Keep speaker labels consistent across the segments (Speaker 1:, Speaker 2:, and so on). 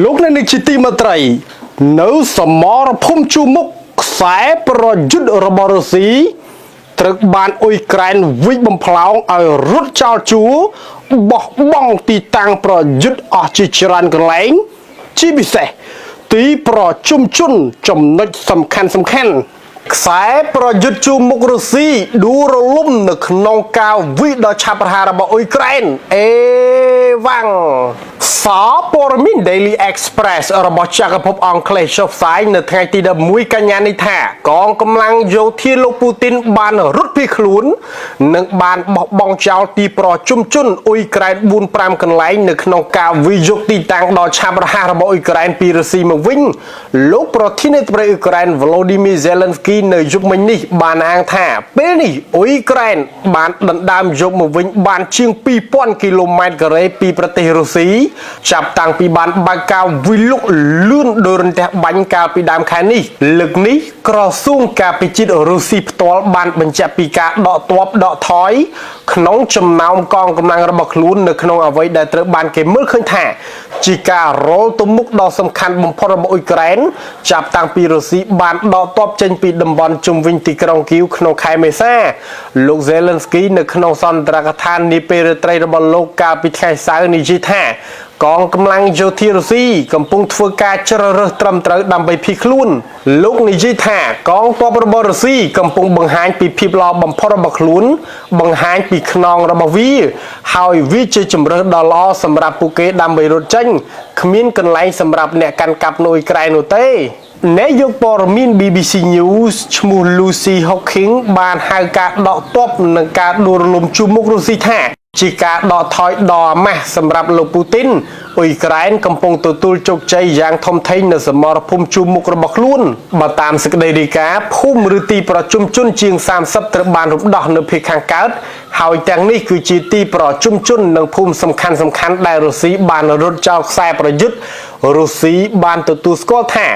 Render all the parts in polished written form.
Speaker 1: លោកអ្នកនាងជាទីមេត្រីនៅសមរភូមិជួរមុខខ្សែប្រយុទ្ធរបស់រុស្ស៊ីត្រូវបានអ៊ុយក្រែនវិចបំផ្លោងឲ្យរត់ចោលជួរបោះបង់ទីតាំងប្រយុទ្ធអស់ជាច្រើនកន្លែងជាពិសេសទីប្រជុំជនចំណុចសំខាន់ខ្សែប្រយុទ្ធជួរមុខរុស្ស៊ីដួលរលំនៅក្នុងការវិដ៏ឆាប់រហ័សរបស់អ៊ុយក្រែនអេវ៉ាំងសារព័ត៌មាន Daily Express របស់ចក្រភពអង់គ្លេសចុះផ្សាយនៅថ្ងៃទី11កញ្ញានេះថាកងកម្លាំងយោធាលោកពូទីនបានរត់ភៀសខ្លួននិងបានបោះបង់ចោលទីប្រជុំជនអ៊ុយក្រែន 4-5 កន្លែងនៅក្នុងការវិយយកទីតាំងដ៏ឆាប់រហ័សរបស់អ៊ុយក្រែនពីរុស្ស៊ីមកវិញលោកប្រធានាធិបតីអ៊ុយក្រែន Volodymyr Zelensky នៅយុគមិញនេះបានអាងថាពេលនេះអ៊ុយក្រែនបានដណ្ដើមយកមកវិញបានជាង 2000 គីឡូម៉ែត្រការ៉េពីប្រទេសរុស្ស៊ីចាប់តាំងពីបានបើកការវិលុកលឿនដោយរន្ទះបាញ់កាលពីដើមខែនេះលើកនេះក្រសួងការពិចិត្ររុស្ស៊ីផ្ទាល់បានបញ្ជាក់ពីការដកទ័ពដកថយក្នុងចំណោមកងកម្លាំងរបស់ខ្លួននៅក្នុងអ្វីដែលត្រូវបានគេមើលឃើញថាជាការរលទៅមុខដ៏សំខាន់បំផុតរបស់អ៊ុយក្រែនចាប់តាំងពីរុស្ស៊ីបានដកទ័ពចេញពីតំបន់ជុំវិញទីក្រុងគីវក្នុងខែមេសាលោក Zelensky នៅក្នុងសន្ទរកថានាពេលរាត្រីរបស់លោកកាលពីថ្ងៃសៅរ៍និយាយថាកងកម្លាំងយោធារុស្ស៊ីកំពុងធ្វើការជ្រើសរើសត្រឹមត្រូវដើម្បីភៀសខ្លួនលោកនិយាយថាកងទ័ពរបស់រុស្ស៊ីកំពុងបង្ហាញពីភាពល្អបំផុតរបស់ខ្លួនបង្ហាញពីខ្នងរបស់វាហើយវាជាជម្រើសដ៏ល្អសម្រាប់ពួកគេដើម្បីរត់ចេញគ្មានកន្លែងសម្រាប់អ្នកកាន់កាប់នៅអ៊ុយក្រែននោះទេនាយកព័ត៌មាន BBC News ឈ្មោះ Lucy Hawking បានហៅការដកទ័ពនិងការដួលរលំជួរមុខរុស្ស៊ីថាជាការដកថយដ៏អាម៉ាស់សម្រាប់លោកពូទីនអ៊ុយក្រែនកំពុងទទួលជោគជ័យយ៉ាងធំធេងនៅសមរភូមិជួរមុខរបស់ខ្លួនបើតាមសេចក្តីរាយការណ៍ភូមិឬទីប្រជុំជនជាង30ត្រូវបានរំដោះនៅភាគខាងកើតហើយទាំងនេះគឺជាទីប្រជុំជននិងភូមិសំខាន់ដែលរុស្ស៊ីបានរត់ចោលខ្សែប្រយុទ្ធរុស្ស៊ីបានទទួលស្គាល់ថា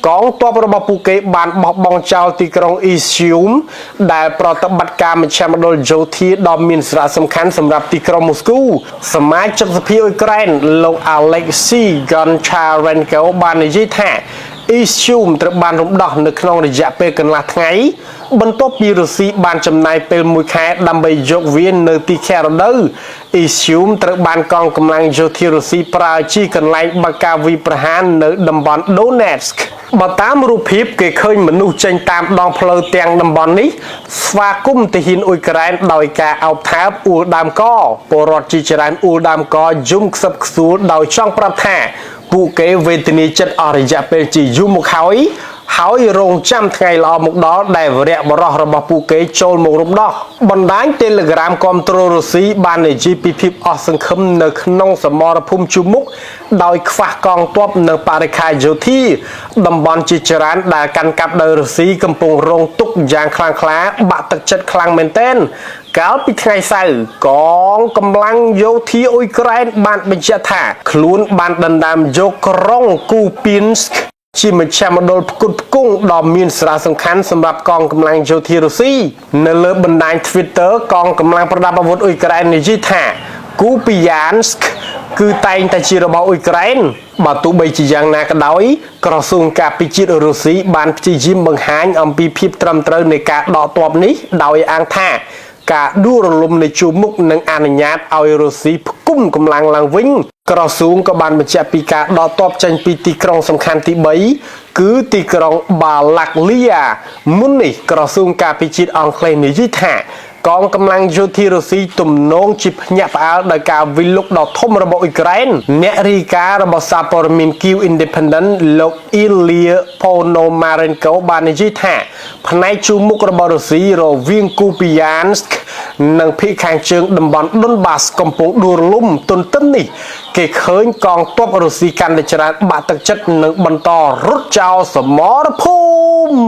Speaker 1: កងទ័ពរបស់ពួកគេបានបោះបង់ចោលទីក្រុងអ៊ីស្យូមដែលប្រតិបត្តិការមជ្ឈមណ្ឌលយោធាដ៏មានសារៈសំខាន់សម្រាប់ទីក្រុងមូស្គូសមាជិកសភាអ៊ុយក្រែនលោក Alexei Goncharenko បាននិយាយថាអ៊ីស្យូមត្រូវបានរំដោះនៅក្នុងរយៈពេលកន្លះថ្ងៃបន្ទាប់ពីរុស្ស៊ីបានចំណាយពេល1ខែដើម្បីយកវានៅទីខែរដូវអ៊ីស្យូមត្រូវបានកងកម្លាំងយោធារុស្ស៊ីប្រើជាកន្លែងបើកការវាយប្រហារនៅតំបន់ Donetsk បើតាមរូបភាពគេឃើញមនុស្សចេញតាមដងផ្លូវទាំងតំបន់នេះស្វាគមន៍ទាហានអ៊ុយក្រែនដោយការអោបថើបអួលដើមកពលរដ្ឋជាច្រើនអួលដើមកយំខ្សឹបខ្សួលដោយចង់ប្រាប់ថាពួកគេវេទនាចិត្តអស់រយៈពេលជាយូរមកហើយរងចាំថ្ងៃល្អមកដល់ដែលវរៈបរោះរបស់ពួកគេចូលមករំដោះបណ្ដាញ Telegram គ្រប់គ្រងរុស្ស៊ីបាននិយាយពីភាពអស់សង្ឃឹមនៅក្នុងសមរភូមិជួរមុខដោយខ្វះកងទ័ពនិងបរិក្ខារយោធាតំបន់ជាច្រើនដែលកាន់កាប់ដោយរុស្ស៊ីកំពុងរងទុក្ខយ៉ាងខ្លាំងក្លាបាក់ទឹកចិត្តខ្លាំងមែនទែនកាលពីថ្ងៃសៅរ៍កងកម្លាំងយោធាអ៊ុយក្រែនបានបញ្ជាក់ថាខ្លួនបានដណ្ដើមយកក្រុងគូពីនស្កជាមជ្ឈមណ្ឌលផ្គត់ផ្គង់ដ៏មានសារៈសំខាន់សម្រាប់កងកម្លាំងយោធារុស្ស៊ីនៅលើបណ្ដាញ Twitter កងកម្លាំងប្រដាប់អាវុធអ៊ុយក្រែននិយាយថាគូពីយ៉ានស្កគឺតែងតែជារបស់អ៊ុយក្រែនបើទោះបីជាយ៉ាងណាក៏ដោយក្រសួងការពិចិត្ររុស្ស៊ីបានព្យាយាមបង្ហាញអំពីភាពត្រឹមត្រូវនៃការដកទ័ពនេះដោយអាងថាការដួលរលំនៃជួរមុខនឹងអនុញ្ញាតឲ្យរុស្ស៊ីផ្គុំកម្លាំងឡើងវិញក្រសួងក៏បានបញ្ជាក់ពីការដកទ័ពចេញពីទីក្រុងសំខាន់ទី3គឺទីក្រុងបាឡាក់លីយ៉ាមុននេះក្រសួងការពិចិត្រអង់គ្លេសនិយាយថាកងកម្លាំងយោធារុស្ស៊ីទំនងជាភ្ញាក់ផ្អើលដោយការវិលុកដ៏ធំរបស់អ៊ុយក្រែនអ្នករាយការណ៍របស់សារព័ត៌មាន Kyiv Independent លោក Ilya Ponomarenko បាននិយាយថាផ្នែកជួរមុខរបស់រុស្ស៊ីរវាងគូពីយ៉ានស្កនិងភាគខាងជើងតំបន់ Donbas កំពុងដួលរលំទន្ទឹមនេះគេឃើញកងទ័ពរុស្ស៊ីកាន់តែច្រើនបាក់ទឹកចិត្តនិងបន្តរត់ចោលសមរភូមិ